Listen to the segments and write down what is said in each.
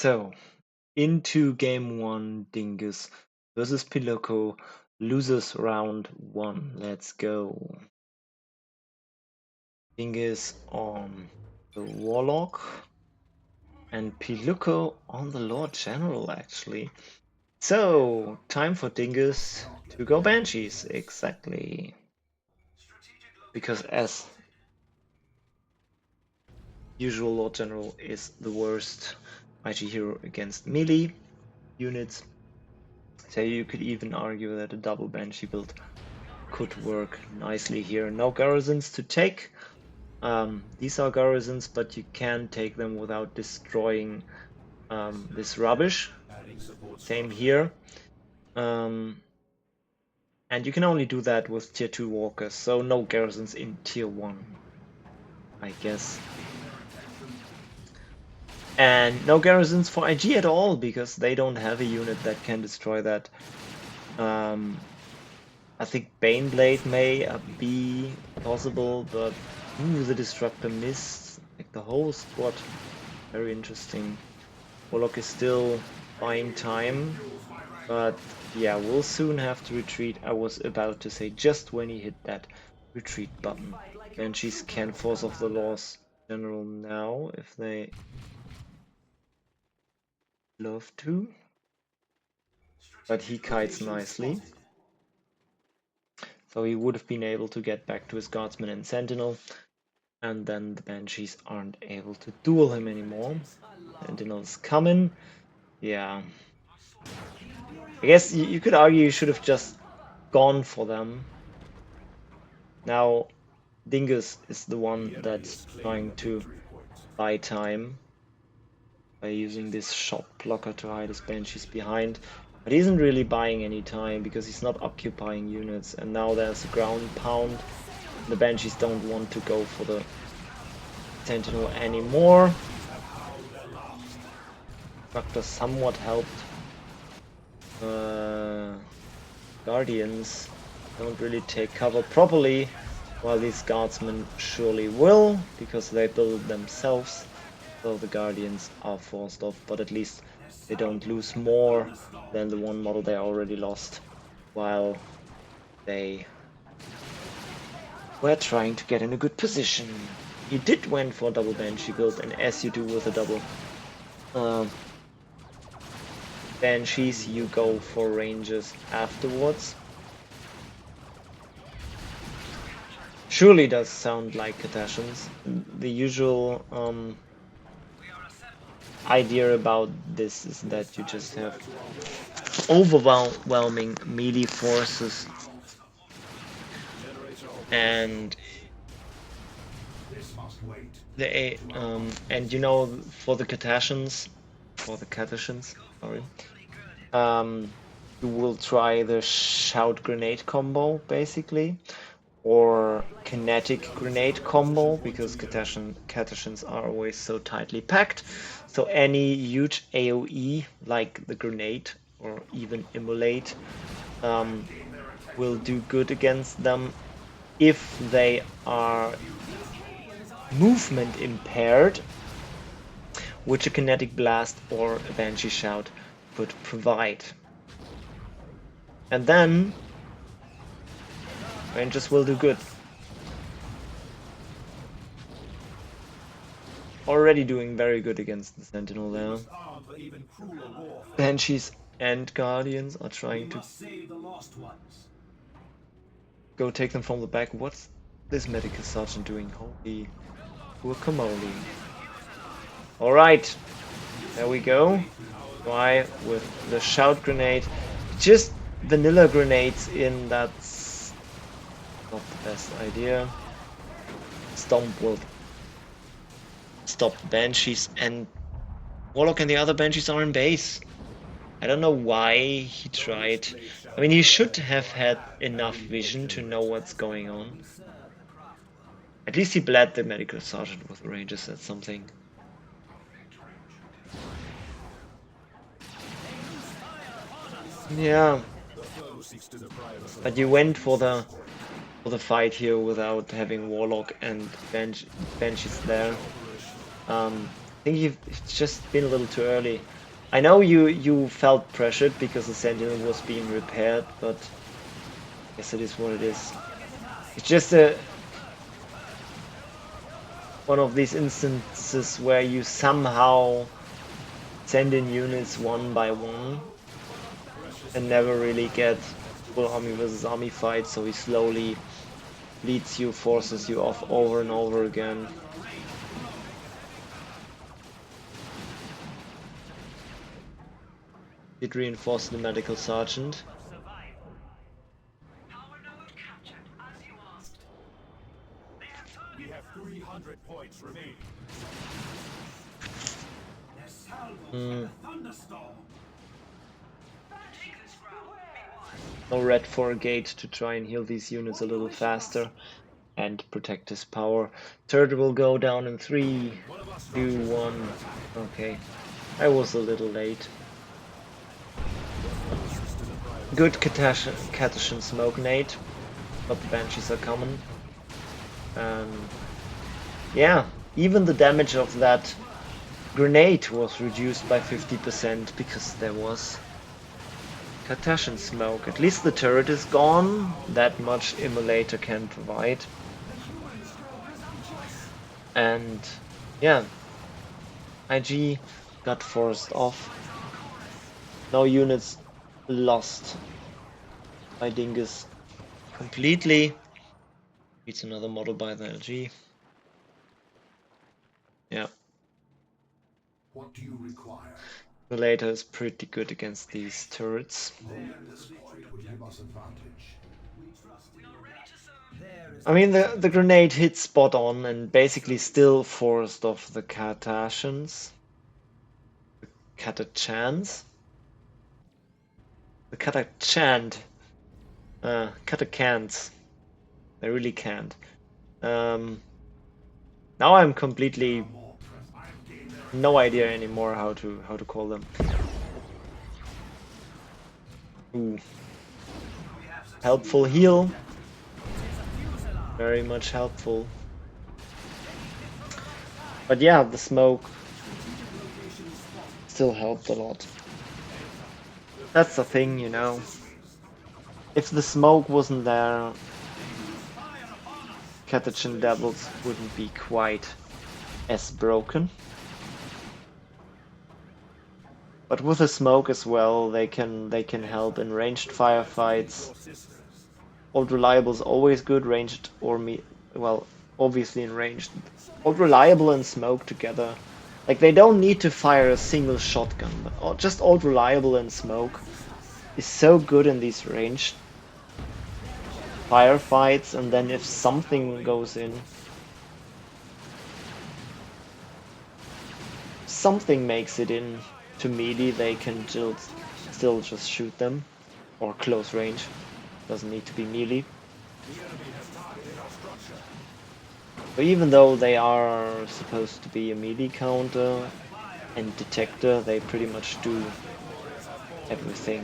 So, into game 1, Dingus versus Piluco, loses round 1. Let's go. Dingus on the Warlock and Piluco on the Lord General, actually. So, time for Dingus to go Banshees, exactly. Because as usual, Lord General is the worst IG hero against melee units. So you could even argue that a double Banshee build could work nicely here. No garrisons to take. These are garrisons, but you can take them without destroying this rubbish. Same here. And you can only do that with tier 2 walkers, so no garrisons in tier 1, I guess. And no garrisons for IG at all, because they don't have a unit that can destroy that. I think Baneblade may be possible, but the Disruptor missed like the whole squad. Very interesting. Warlock is still buying time, but yeah, we'll soon have to retreat. I was about to say just when he hit that retreat button. Banshees can force off the Lord General now if they love to, but he kites nicely. So he would have been able to get back to his Guardsman and Sentinel, and then the Banshees aren't able to duel him anymore. Sentinel's coming. Yeah. I guess you could argue you should have just gone for them. Now, Dingus is the one that's trying to buy time by using this shot blocker to hide his Banshees behind. But he isn't really buying any time because he's not occupying units, and now there's a ground pound. The Banshees don't want to go for the Sentinel anymore. Factor somewhat helped. Guardians don't really take cover properly, while these Guardsmen surely will, because they build themselves. So the Guardians are forced off, but at least they don't lose more than the one model they already lost, while they were trying to get in a good position. He did went for a double Banshee build, and as you do with a double Banshees, you go for ranges afterwards. Surely does sound like Catashans. The usual idea about this is that you just have overwhelming melee forces, and and you know, for the Catashans, sorry, you will try the shout grenade combo basically, or kinetic grenade combo, because Catashans are always so tightly packed. So any huge AoE like the grenade or even immolate will do good against them if they are movement impaired, which a kinetic blast or a banshee shout could provide. And then Rangers will do good. Already doing very good against the Sentinel there. Banshees and Guardians are trying to go take them from the back. What's this Medical Sergeant doing? Holy guacamole. Alright, there we go. Try with the shout grenade. Just vanilla grenades in, that's not the best idea. Stomp will stop the Banshees, and Warlock and the other Banshees are in base. I don't know why he tried. I mean, he should have had enough vision to know what's going on. At least he bled the Medical Sergeant with the Rangers, that's something. Yeah. But you went for the fight here without having Warlock and Banshees there. think it's just been a little too early. I know you felt pressured because the Sentinel was being repaired, but I guess it is what it is. It's just one of these instances where you somehow send in units one by one and never really get full army versus army fight, so he slowly leads you, forces you off over and over again. Did reinforce the medical sergeant. We have 300 points remaining. No red for a gate to try and heal these units a little faster and protect his power. Turret will go down in 3, 2, 1. Okay, I was a little late. Good Catachan smoke nade, but the Banshees are coming. Yeah, even the damage of that grenade was reduced by 50% because there was Catachan smoke. At least the turret is gone. That much Immolator can provide. And yeah, IG got forced off. No units lost by Dingus completely. It's another model by the LG. Yeah. What do you require? Immolator is pretty good against these turrets. I mean, the grenade hit spot on and basically still forced off the Catachans. Catachans? The Catachant. Catachans. They really can't. Now I'm completely no idea anymore how to call them. Ooh. Helpful heal. Very much helpful. But yeah, the smoke still helped a lot. That's the thing, you know. If the smoke wasn't there, Catachan Devils wouldn't be quite as broken. But with the smoke as well, they can help in ranged firefights. Old Reliable is always good, ranged or well, obviously in ranged. Old Reliable and smoke together. Like, they don't need to fire a single shotgun, but just Old Reliable and smoke is so good in these ranged firefights, and then if something goes in, something makes it in to melee, they can still just shoot them, or close range. Doesn't need to be melee. So even though they are supposed to be a melee counter and detector, they pretty much do everything.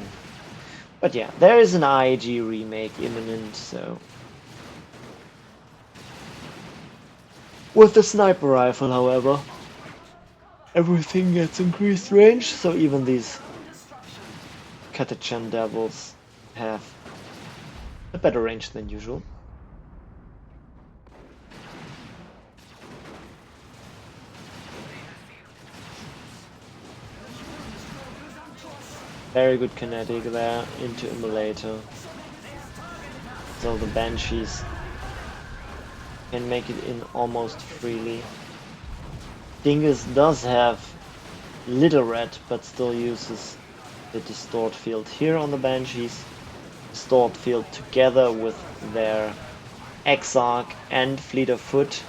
But yeah, there is an IG remake imminent, so... With the sniper rifle, however, everything gets increased range, so even these Catachan Devils have a better range than usual. Very good kinetic there into Immolator. So the Banshees can make it in almost freely. Dingus does have little red, but still uses the distort field here on the Banshees. Distort field together with their Exarch and Fleet of Foot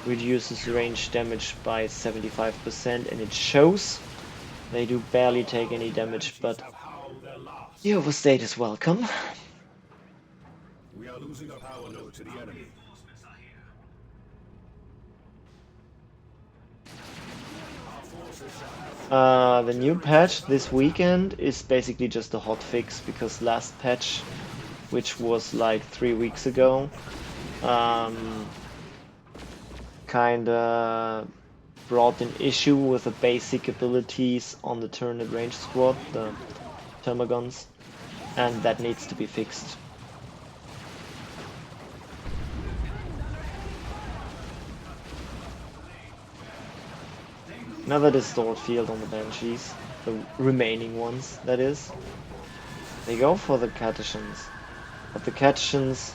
reduces range damage by 75%, and it shows. They do barely take any damage, but the overstate is welcome. We are losing a power node to the enemy. The new patch this weekend is basically just a hotfix, because last patch, which was like 3 weeks ago, kinda brought an issue with the basic abilities on the turn at range squad, the Termagons, and that needs to be fixed. Another distort field on the Banshees, the remaining ones, that is. They go for the Catechins, but the Catechins,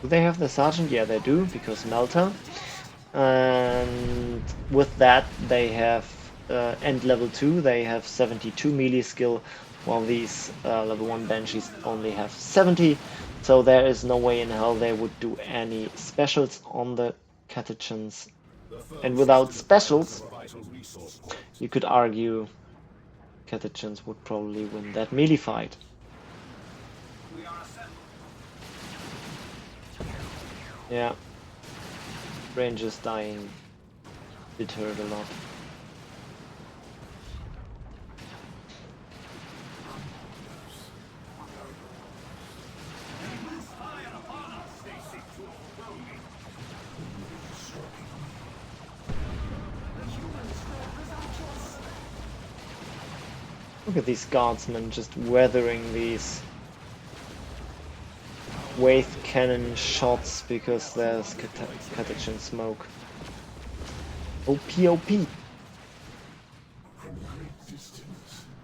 do they have the Sergeant? Yeah, they do, because Melta. And with that, they have end level 2, they have 72 melee skill, while these level 1 Banshees only have 70. So there is no way in hell they would do any specials on the Catechins. And without specials, you could argue Catechins would probably win that melee fight. Yeah. Rangers dying did hurt a lot. Look at these guardsmen just weathering these wave cannon shots because there's Catechin smoke. OP, OP.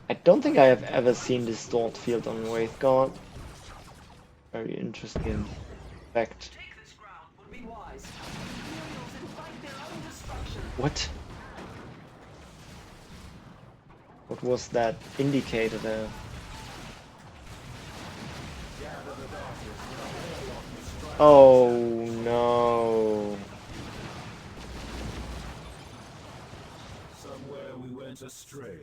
I don't think I have ever seen this Dort field on Wraith Guard. Very interesting fact. What? What was that indicator there? Oh no. Somewhere we went astray.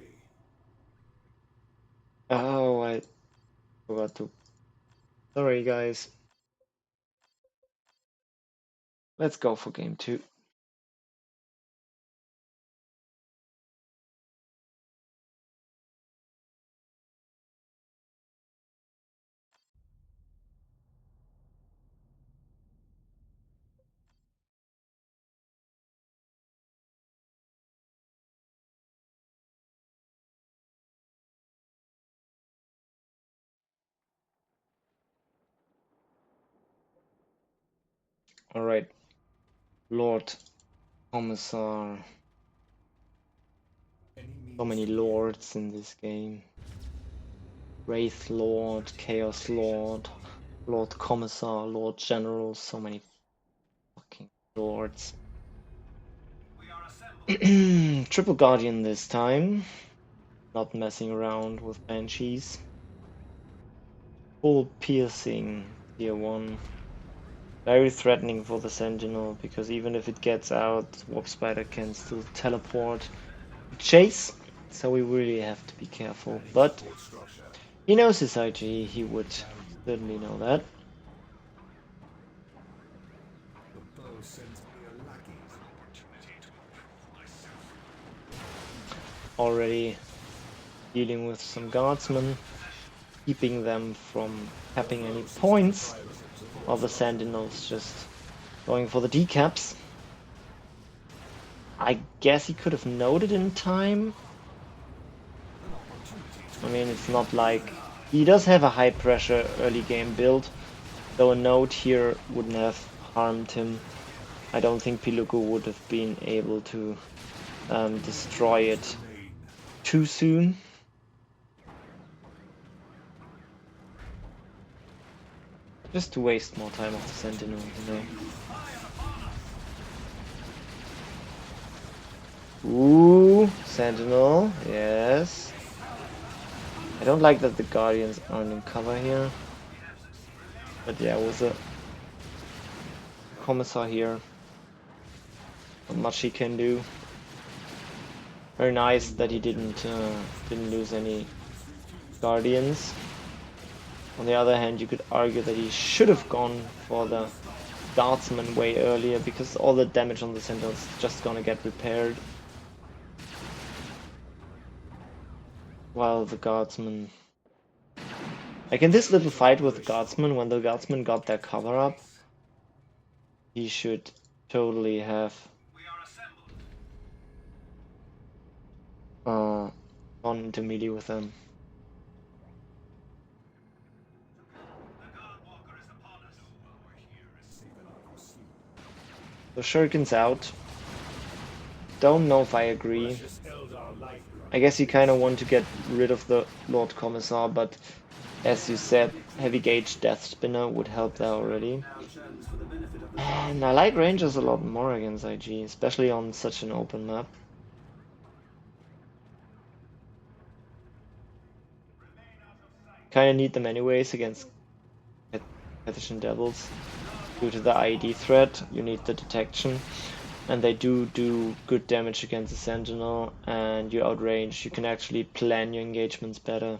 Oh, I forgot to. Sorry, guys. Let's go for game 2. Alright. Lord Commissar. So many lords in this game. Wraith Lord, Chaos Lord, Lord Commissar, Lord General, so many fucking lords. Triple Guardian this time. Not messing around with Banshees. Full piercing, tier 1. Very threatening for the Sentinel, because even if it gets out, Warp Spider can still teleport chase, so we really have to be careful. But he knows his IG, he would certainly know that. Already dealing with some guardsmen, keeping them from tapping any points, while the Sentinels just going for the decaps. I guess he could have noted in time. I mean, it's not like... He does have a high pressure early game build, though a note here wouldn't have harmed him. I don't think Piluco would have been able to destroy it too soon. Just to waste more time of the Sentinel, you know. Ooh, Sentinel, yes. I don't like that the Guardians aren't in cover here. But yeah, with a Commissar here, not much he can do. Very nice that he didn't lose any Guardians. On the other hand, you could argue that he should have gone for the Guardsman way earlier, because all the damage on the Sentinel is just gonna get repaired. While the Guardsman... Like in this little fight with the Guardsman, when the Guardsman got their cover up, he should totally have gone into melee with them. The Shuriken's out. Don't know if I agree. I guess you kind of want to get rid of the Lord Commissar, but as you said, heavy gauge Death Spinner would help there already. And I like Rangers a lot more against IG, especially on such an open map. Kind of need them anyways against Patrician Devils. Due to the IED threat, you need the detection. And they do good damage against the Sentinel, and you outrange. You can actually plan your engagements better.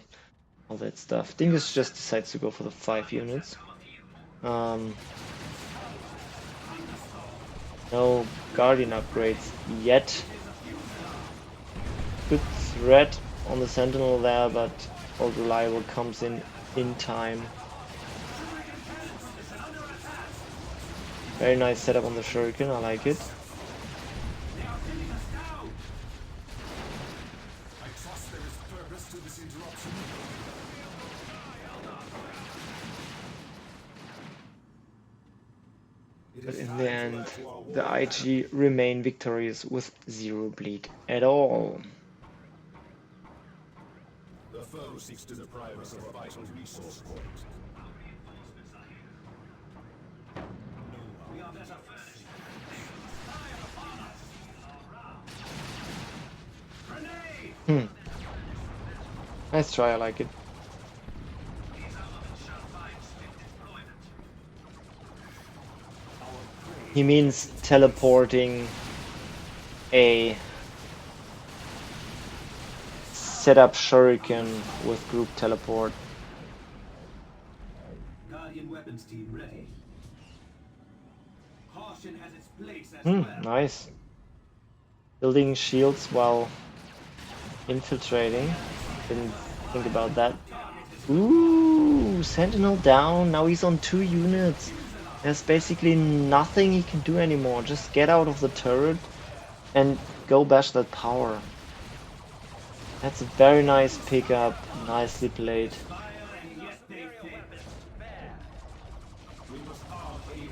All that stuff. D1ingus just decides to go for the 5 units. No Guardian upgrades yet. Good threat on the Sentinel there, but Old Reliable comes in time. Very nice setup on the Shuriken, I like it. But in the end, the IG remain victorious with 0 bleed at all. The foe seeks to deprive us of a vital resource point. Nice try, I like it. He means teleporting a setup Shuriken with group teleport. Guardian weapons team ready. Caution has its place as well. Nice. Building shields while infiltrating. Didn't think about that. Ooh, Sentinel down. Now he's on 2 units. There's basically nothing he can do anymore. Just get out of the turret and go bash that power. That's a very nice pickup. Nicely played.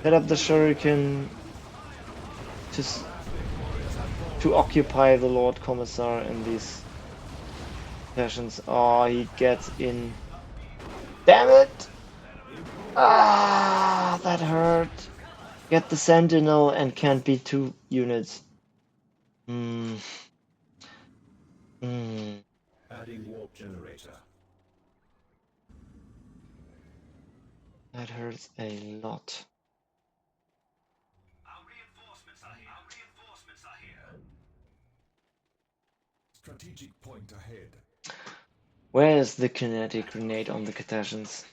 Set up the Shuriken to occupy the Lord Commissar in these sessions. Oh, he gets in. Damn it! Ah, that hurt. Get the Sentinel and can't beat 2 units. Adding warp generator. That hurts a lot. Our reinforcements are here. Our reinforcements are here. Strategic point ahead. Where is the kinetic grenade on the Catachans?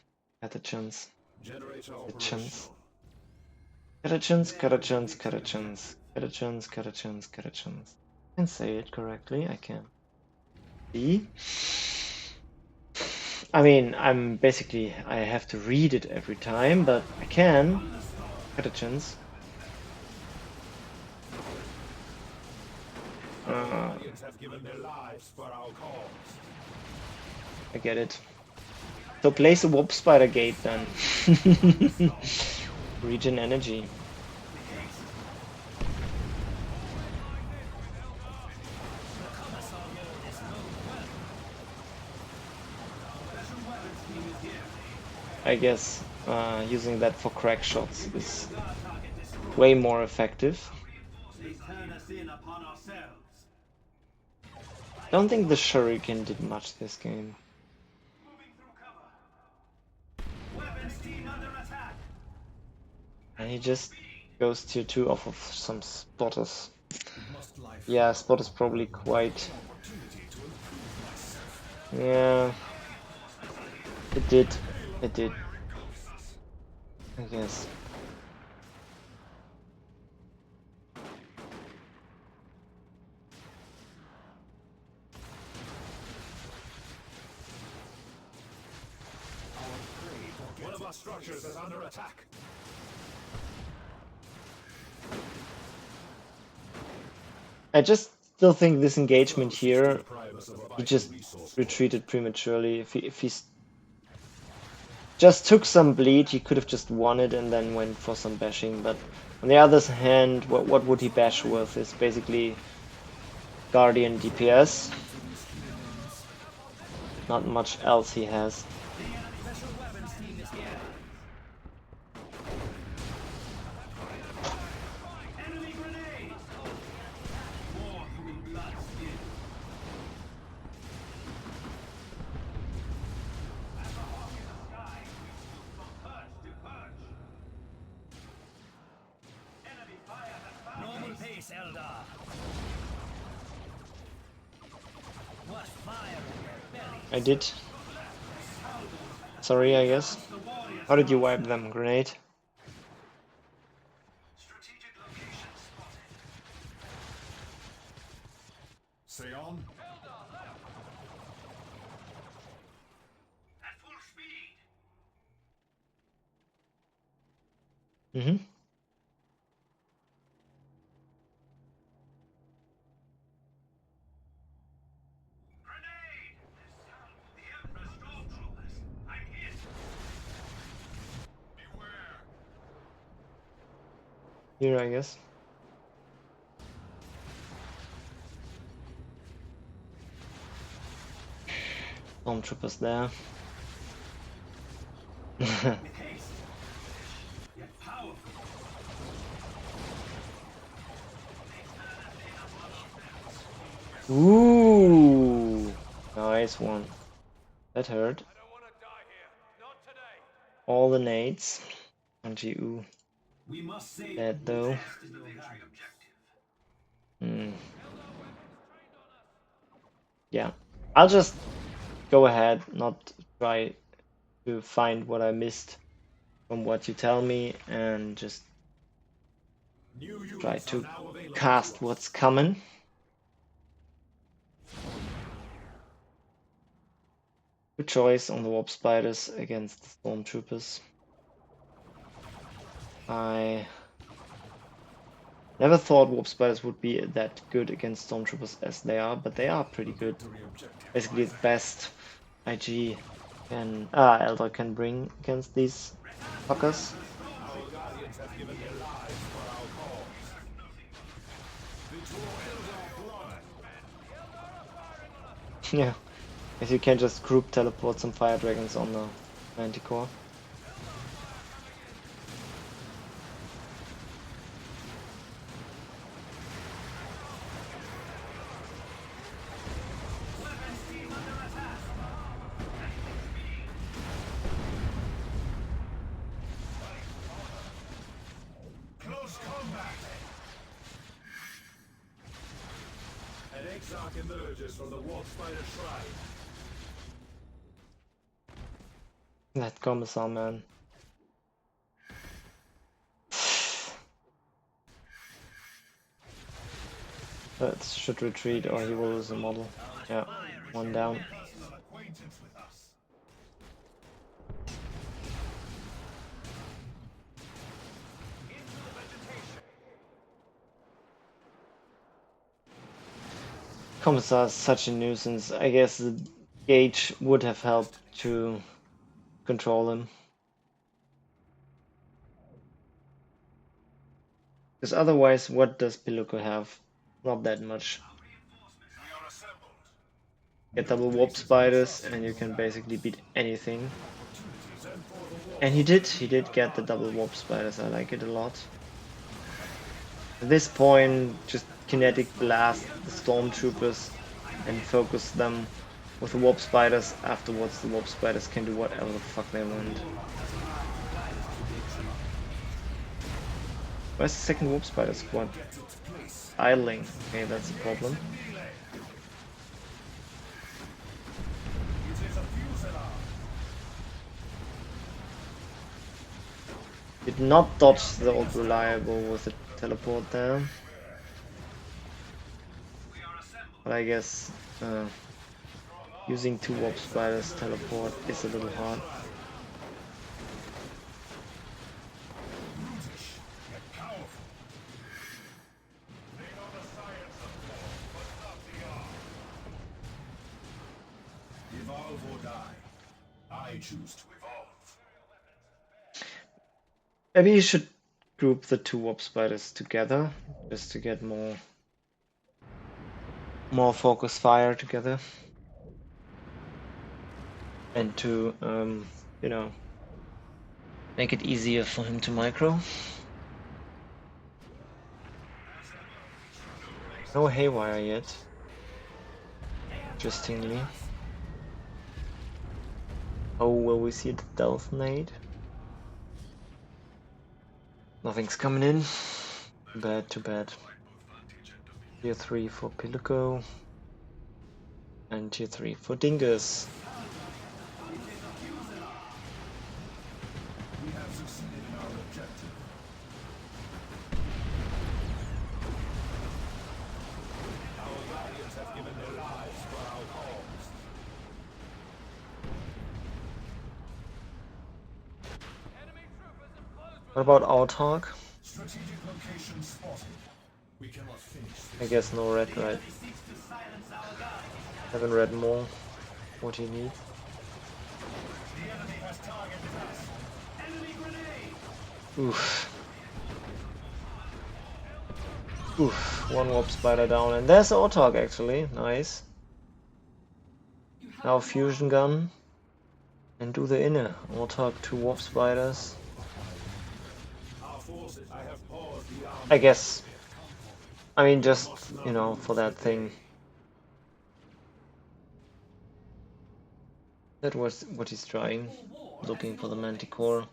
Catachans. Generator Catachans. operational. Catachans. I can say it correctly, I can. See? I mean, I have to read it every time, but I can. Catachans. Guardians have given their lives for our cause. I get it. So place a warp spider gate then. Regen energy. I guess using that for crack shots is way more effective. They turn us in upon ourselves. Don't think the Shuriken did much this game. Moving through cover. Weapons team under attack. And he just goes tier 2 off of some spotters. Yeah, spotter's probably quite... Yeah... It did. It did. I guess. One of our structures is under attack. I just still think this engagement here, Deprive us of a he vital just resource. retreated prematurely. If he's just took some bleed, he could have just won it and then went for some bashing. But on the other hand, what would he bash with? Is basically Guardian DPS. Not much else he has. Special weapons team is here. Enemy grenade! More human blood spilled. As a hawk in the sky, we move from purge to purge. Enemy fire has found normal pace, Eldar. What fire in your belly? I did. Sorry, I guess. How did you wipe them? Grenade? Strategic location spotted. Say on. At full speed. Mm-hmm. Grenade! The Emperor's stormtroopers. I'm hit. Beware. Here, I guess. Stormtroopers there. With haste. Yet powerful. Ooh, nice one. That hurt. I don't want to die here. Not today. All the nades. Anti-ooh. We must save Dead though. the victory objective. Hmm. Yeah. I'll just go ahead, not try to find what I missed from what you tell me, and just New units try are to now available cast to us. what's coming. Good choice on the warp spiders against the stormtroopers. I never thought warp spiders would be that good against stormtroopers as they are, but they are pretty good. Victory objective. Basically the best IG can Eldar can bring against these fuckers. Our guardians have given their lives for our cause. They draw Eldar blood. Yeah. Guess you can just group teleport some fire dragons on the Manticore. Close combat. An exarch emerges from the Warp Spider Shrine. That Commissar man. That should retreat or he will lose a model. Yeah, one down. Personal acquaintance with us. Commissar is such a nuisance. I guess the gauge would have helped to control him. Because otherwise, what does Piluco have? Not that much. We are assembled. Get double warp spiders and you can basically beat anything. Opportunities and for the war. And he did get the double warp spiders. I like it a lot. At this point, just kinetic blast the stormtroopers and focus them with the warp spiders. Afterwards, the warp spiders can do whatever the fuck they want. Where's the second warp spider squad? Idling. Okay, that's a problem. It is a fuselage. Did not dodge the old reliable with the teleport there. But I guess using two warp spiders teleport is a little hard. Brutish, yet powerful. They know the science of war, but Evolve or die. I choose to evolve. Maybe you should group the two warp spiders together just to get more focus fire together, and to you know, make it easier for him to micro. No haywire yet, interestingly. Oh, will we see the Delph nade? Nothing's coming in. Bad, too bad. Tier 3 for Piluco. And tier 3 for D1ingus. We have succeeded in our objective. Our guardians have given their lives for our cause. What about Autark? Strategic location spotted. We cannot finish this. I guess no red, right? Haven't read more. What do you need? The enemy has targeted us. Enemy grenade! Oof. Oof. One warp spider down, and there's Autark actually. Nice. Now fusion gun. And do the inner. Autark, 2 warp spiders. Our forces, I have paused the army. I guess. I mean, just, you know, for that thing. That was what he's trying. Looking for the Manticore.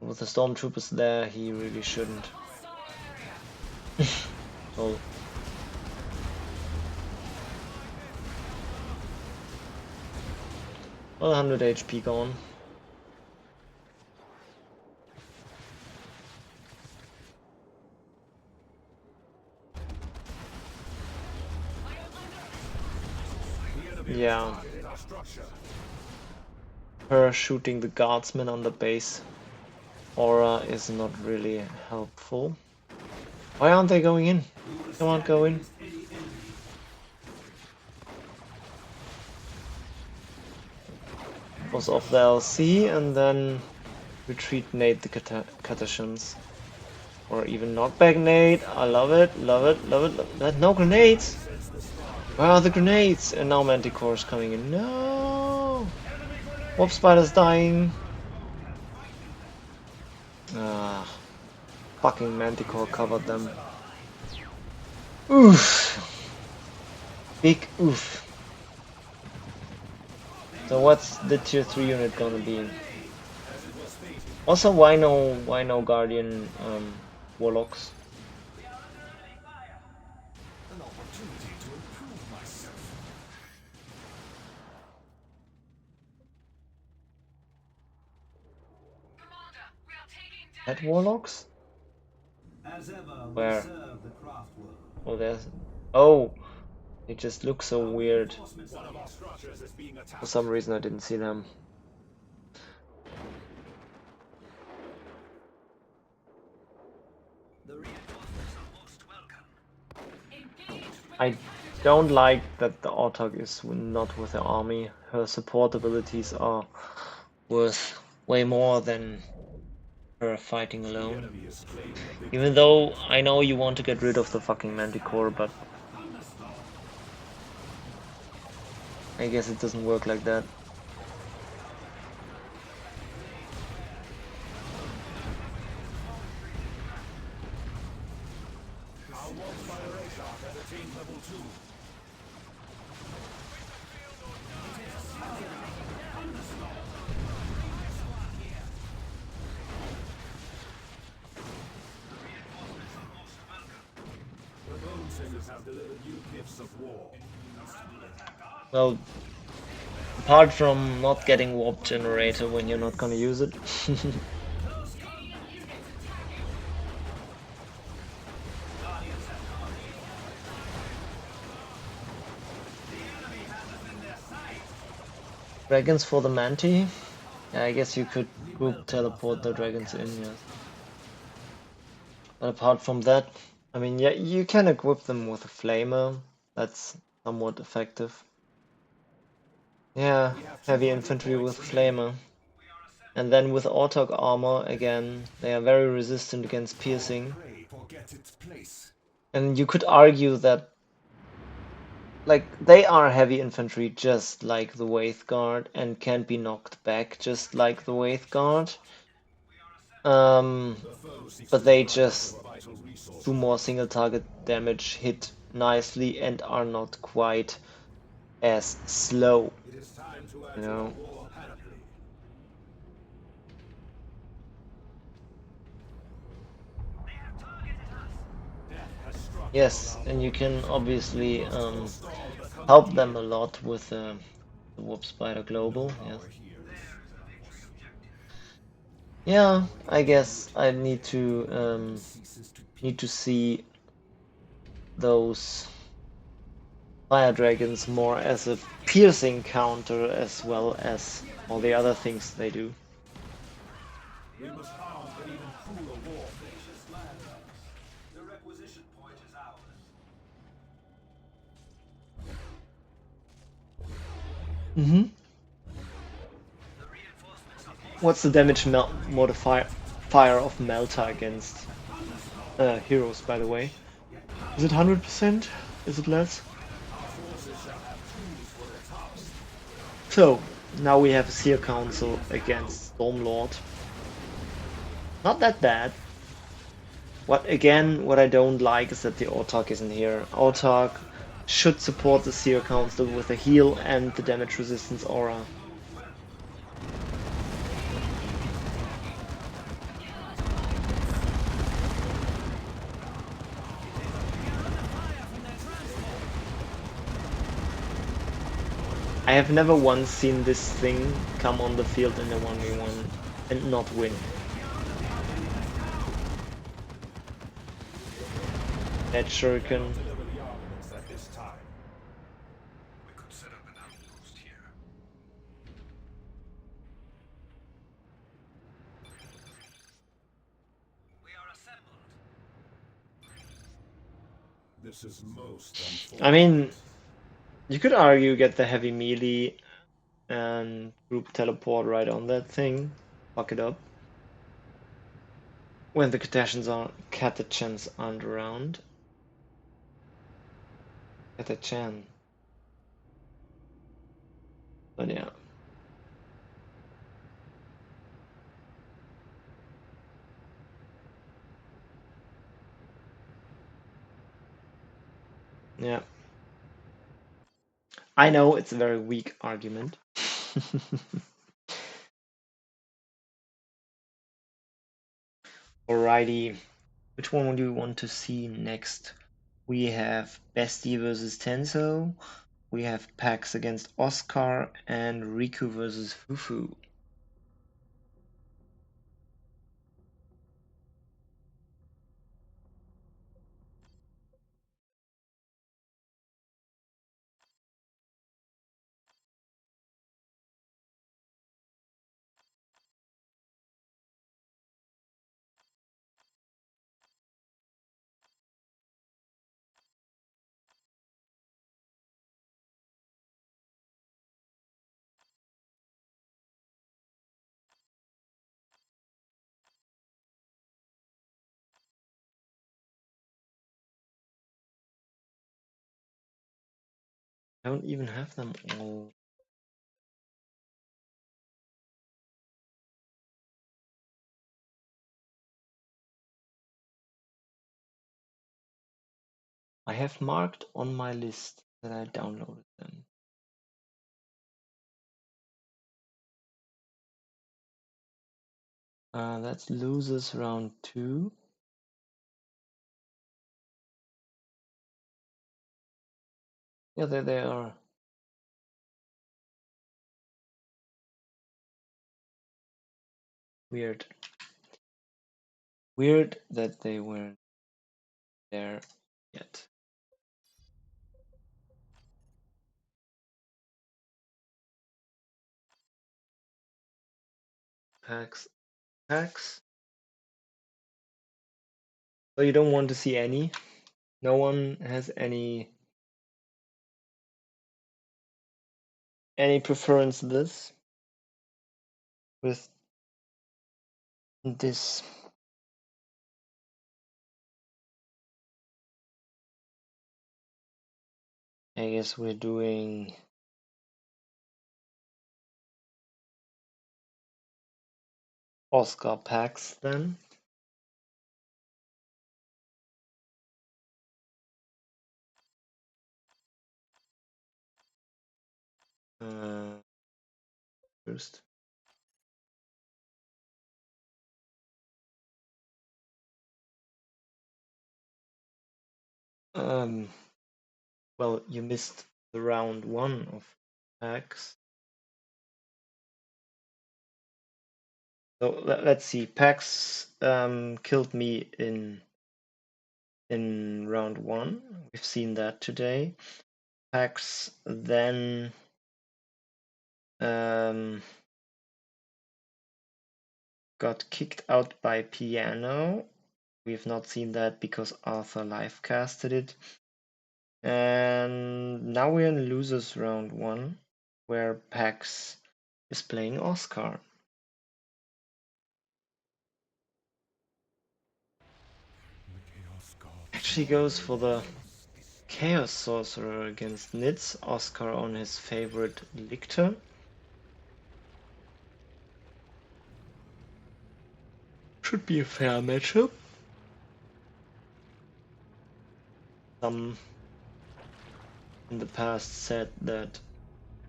With the stormtroopers there, he really shouldn't. Oh. Well, 100 HP gone. Yeah. Our structure. Her shooting the guardsmen on the base aura is not really helpful. Why aren't they going in? Come on, go in. Was off the LC and then retreat nade the Catachans. Or even knockback nade. I love it, love it, love it. Love it. No grenades! Where are the grenades? And now Manticore's coming in. No! Warp Spider's dying. Ah, fucking Manticore covered them. Oof! Big oof. So what's the tier 3 unit gonna be? Also, why no Guardian Warlocks? An opportunity to improve myself. At Warlocks? As ever, we Where? serve the craft world. Oh, there's. Oh! They just look so weird. One of our structures is being attacked. For some reason I didn't see them. The reinforcements are most welcome. I don't like that the Autark is not with the army. Her support abilities are worth way more than her fighting alone. Enemy is claiming a big Even though I know you want to get rid of the fucking Manticore, but I guess it doesn't work like that. Our wildfire aircraft has attained level 2. The Bone Senders have delivered new gifts of war. Well, apart from not getting warp generator when you're not gonna use it. Dragons for the Manti? Yeah, I guess you could group teleport the dragons in, yeah. But apart from that, I mean, yeah, you can equip them with a flamer. That's somewhat effective. Yeah, heavy infantry with flamer. And then with Autarch armor, again, they are very resistant against piercing. Prey forgets its place. And you could argue that, like, they are heavy infantry just like the Wraith Guard and can be knocked back just like the Wraith Guard. The foe seeks But to they deprive us just of a vital resource. do more single target damage, hit nicely, and are not quite as slow, It is time to add you to our know. war panoply. They have targeted us. Death has struck Yes, upon our and you can borders. obviously We must forestall the coming help them a plague. lot with the Warp Spider Global. No Yes. power here is There is the victory force. objective. Yeah, We I guess continue I to need protect to when it ceases to peace. see those Fire Dragons more as a piercing counter as well as all the other things they do. We must arm for even crueler warfare. Spacious land us. The requisition point is ours. Mm-hmm. The reinforcements are What's the damage modifier fire of Melta against heroes, by the way? Is it 100%? Is it less? Our forces shall have tools for the task. So, now we have a Seer Council against Stormlord. Not that bad. What I don't like is that the Autarch isn't here. Autarch should support the Seer Council with a heal and the damage resistance aura. I have never once seen this thing come on the field in a 1v1 and not win. That shuriken. Deliver the armaments at this time. We could set up an outpost here. We are assembled. This is most unfortunate. I mean, you could argue get the heavy melee and group teleport right on that thing. Fuck it up. When the Catachans aren't around. Catachan. But yeah. Yeah. I know it's a very weak argument. Alrighty. Which one do you want to see next? We have Bestie versus Tenso. We have Pax against Oscar and Riku versus Fufu. I don't even have them all. I have marked on my list that I downloaded them. That's losers round 2. Yeah, there they are. Weird. Weird that they weren't there yet. Pax. Pax. So you don't want to see any? No one has any Any preference this with this? I guess we're doing Oscar packs then. First. Well, you missed the round 1 of packs. So let's see. Packs killed me in round 1. We've seen that today. Packs then got kicked out by Piano. We've not seen that because Arthur live casted it. And now we're in losers round 1, where Pax is playing Oscar. Actually goes for the Chaos Sorcerer against Nitz, Oscar on his favorite Lictor. Should be a fair matchup. Some in the past said that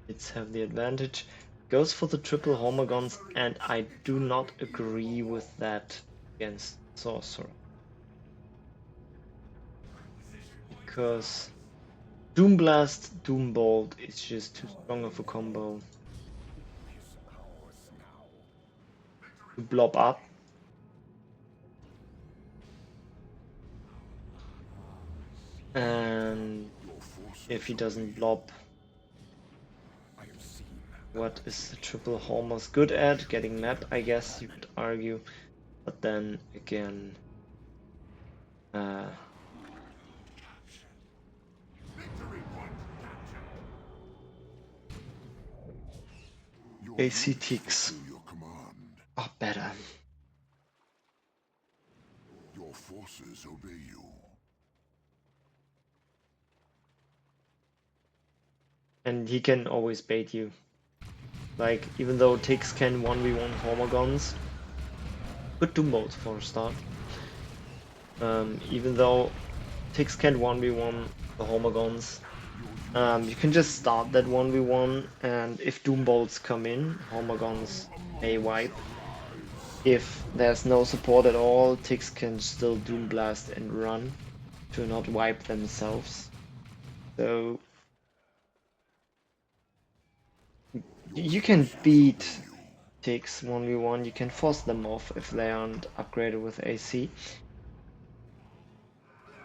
Nitz have the advantage. Goes for the triple Hormagons, and I do not agree with that against Sorcerer. Because Doomblast, Doombolt is just too strong of a combo to blob up. And if he doesn't blob, what is the triple Hormos good at? Getting map, I guess you could argue. But then again, AC ticks are better. Your forces obey you. And he can always bait you. Like, even though ticks can 1v1 Hormagons, good Doombolt for a start. Even though ticks can 1v1 the Hormagons, you can just start that 1v1, and if Doombolts come in, Hormagons may wipe. If there's no support at all, ticks can still Doom Blast and run to not wipe themselves. So you can beat ticks 1v1, you can force them off if they aren't upgraded with AC.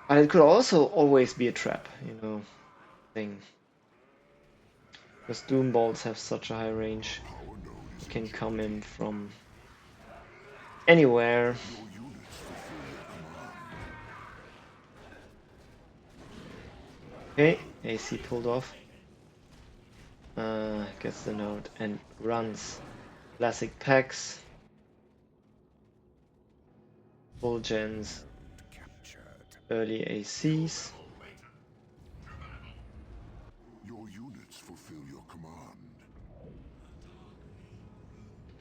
But it could also always be a trap, you know, thing. Because Doom Bolts have such a high range. You can come in from anywhere. Okay, AC pulled off. Gets the note and runs. Classic packs. Full gens. Early ACs. Your units fulfill your command.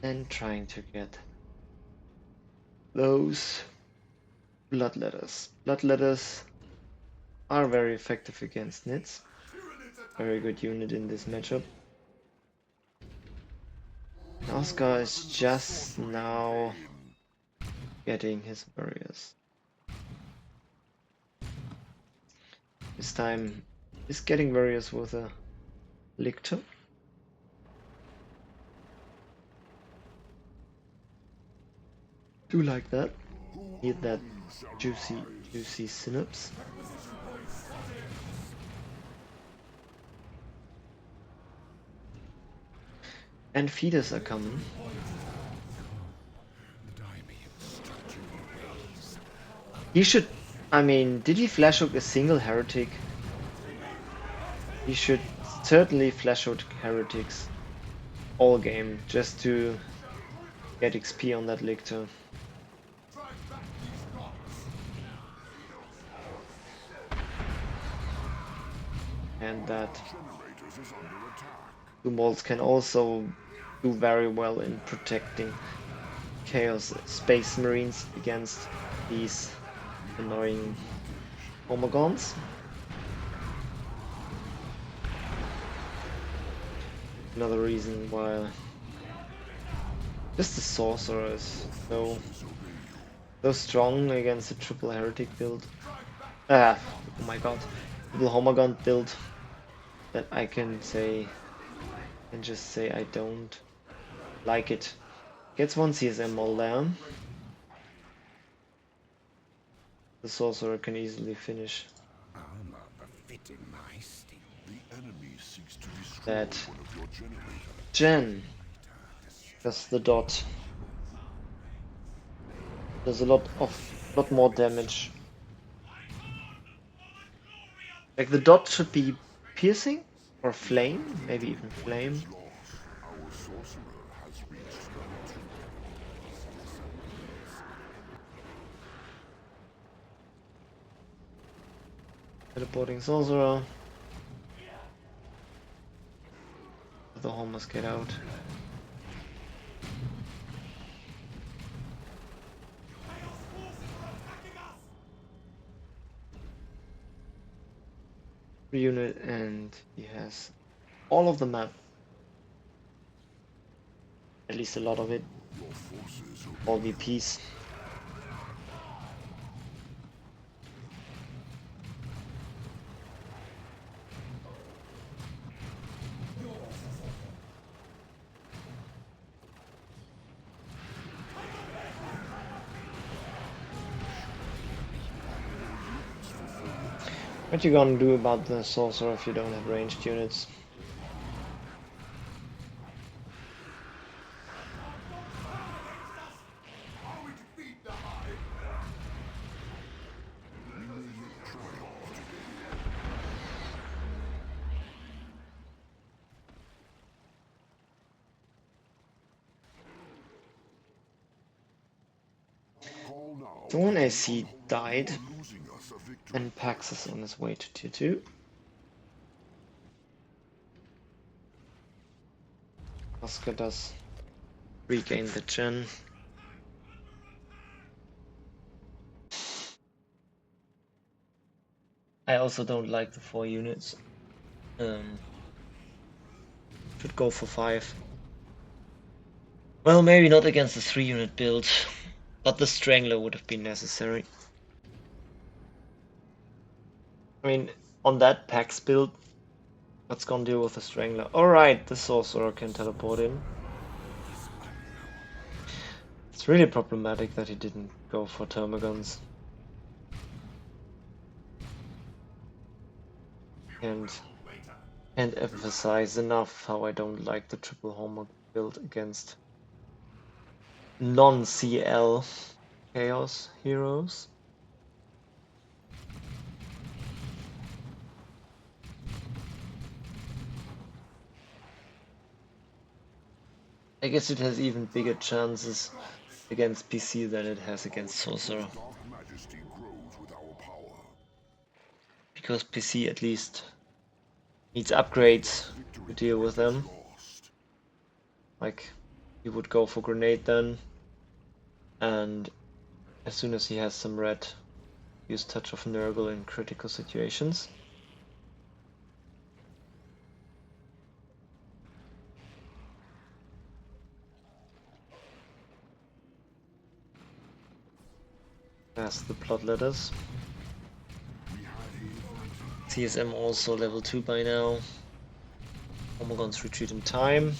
And trying to get those bloodletters. Bloodletters are very effective against Nits. Very good unit in this matchup. Oscar is just now getting his warriors. This time he's getting warriors with a Lictor. Do like that. Need that juicy synapse. And feeders are coming. He should, I mean, did he flash hook a single heretic? He should certainly flash out heretics all game just to get XP on that lictor. And that Doom Bolts can also do very well in protecting Chaos Space Marines against these annoying Homogons. Another reason why just the Sorcerer is so strong against a triple Heretic build. Oh my god, triple Homogon build that I can just say I don't like it. Gets one CSM all down. The Sorcerer can easily finish that Gen. That's the dot. Does a lot more damage. Like the dot should be piercing or flame, maybe even flame. Teleporting Sorcerer. The homers get out. Unit, and he has all of the map. At least a lot of it. All VPs. What you gonna do about the Sorcerer if you don't have ranged units? So one AC died, and Pax is on his way to tier 2. Oscar does regain the gen. I also don't like the 4 units. Should go for 5. Well, maybe not against the 3 unit build, but the Strangler would have been necessary. I mean, on that Pax build, what's gonna deal with the Strangler? Alright, the Sorcerer can teleport in. It's really problematic that he didn't go for Termagants. And emphasize enough how I don't like the triple homer build against non-CL Chaos heroes. I guess it has even bigger chances against PC than it has against Sorcerer. Because PC at least needs upgrades to deal with them. Like, he would go for Grenade then, and as soon as he has some red, use Touch of Nurgle in critical situations. That's the plot letters. CSM also level 2 by now. Homogons retreat in time.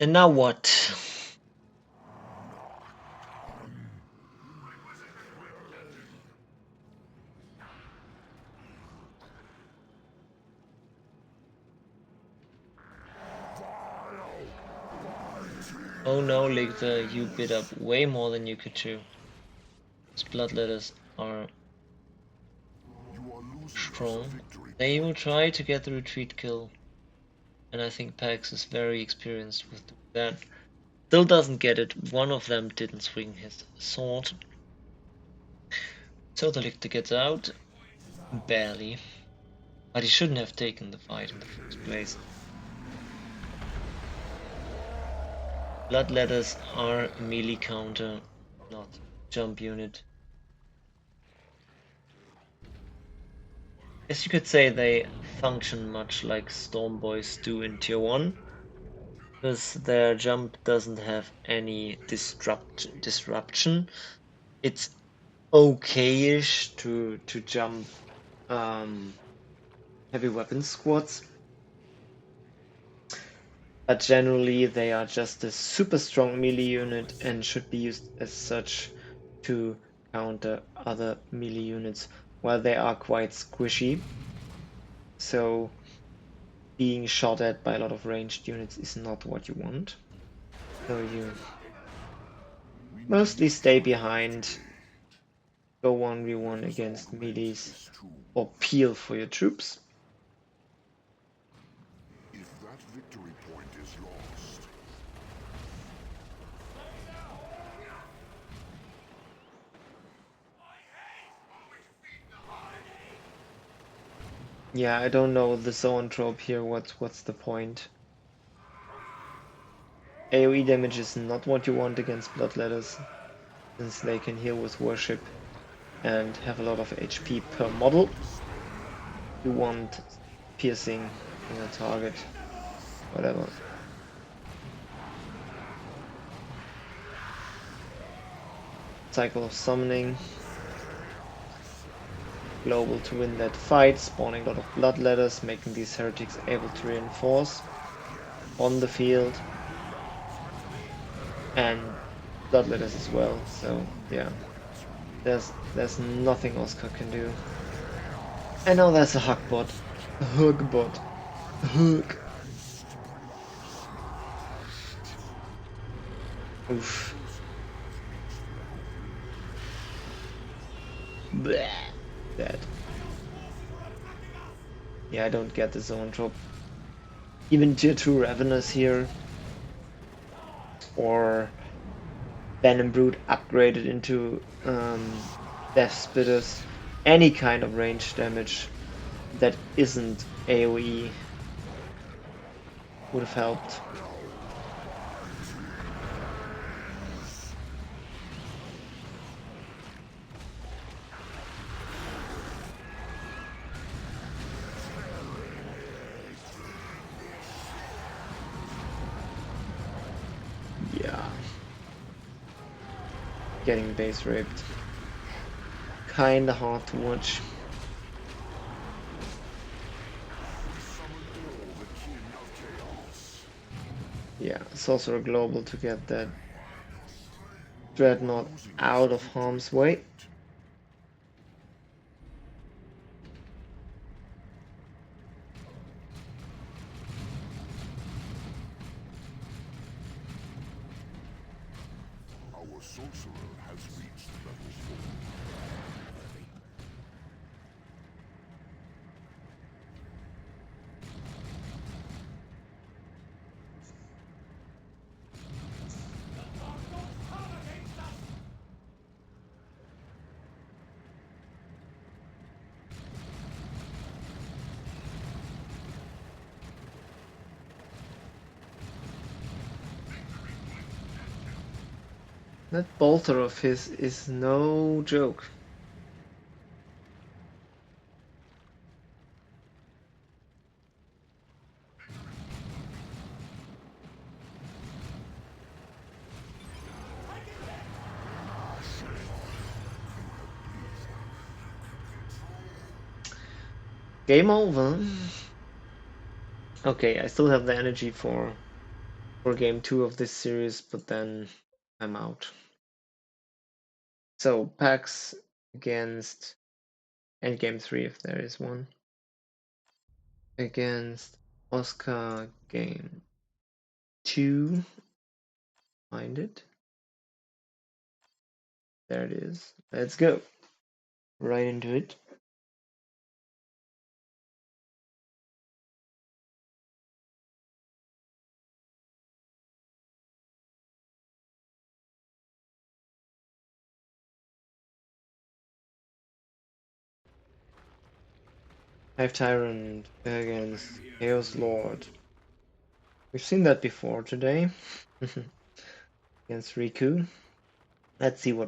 And now what? Oh no, Lictor, you bit up way more than you could chew. Those bloodletters are You are losing us a strong. victory They will point. try to get the retreat kill, and I think Pax is very experienced with doing that. Still doesn't get it. One of them didn't swing his sword. So the Lictor gets out, barely. But he shouldn't have taken the fight in the first place. Bloodletters are a melee counter, not jump unit. Guess you could say they function much like Storm Boys do in Tier 1, because their jump doesn't have any disruption. It's okay-ish to jump heavy weapon squads, but generally they are just a super strong melee unit and should be used as such to counter other melee units, while they are quite squishy. So being shot at by a lot of ranged units is not what you want. So you We mostly need stay your behind, aid. go 1v1 Let us against augment melees, this tomb. or peel for your troops. If that victory point is lost, Yeah, I don't know the zone trope here, what's the point? AoE damage is not what you want against bloodletters, since they can heal with worship and have a lot of HP per model. You want piercing, single target, whatever. Cycle of summoning. Global to win that fight, spawning a lot of bloodletters, making these heretics able to reinforce on the field. And bloodletters as well, so yeah. There's nothing Oscar can do. And now there's a hook bot. A hook bot. A hook. Oof. Bleh. Dead. Yeah, I don't get the zone drop. Even tier 2 Ravenous here. Or Venom Brood upgraded into Death Spitters. Any kind of range damage that isn't AoE would have helped. Yeah. Getting base raped. Kinda hard to watch. Yeah, Sorcerer Global to get that Dreadnought out of harm's way. our sorcerer has reached level 4. That bolter of his is no joke. Game over. Okay, I still have the energy for game 2 of this series, but then I'm out. So Pax against and game 3 if there is one. Against Oscar game 2. Find it. There it is. Let's go. Right into it. Hive Tyrant against Chaos Lord. We've seen that before today. Against Riku. Let's see what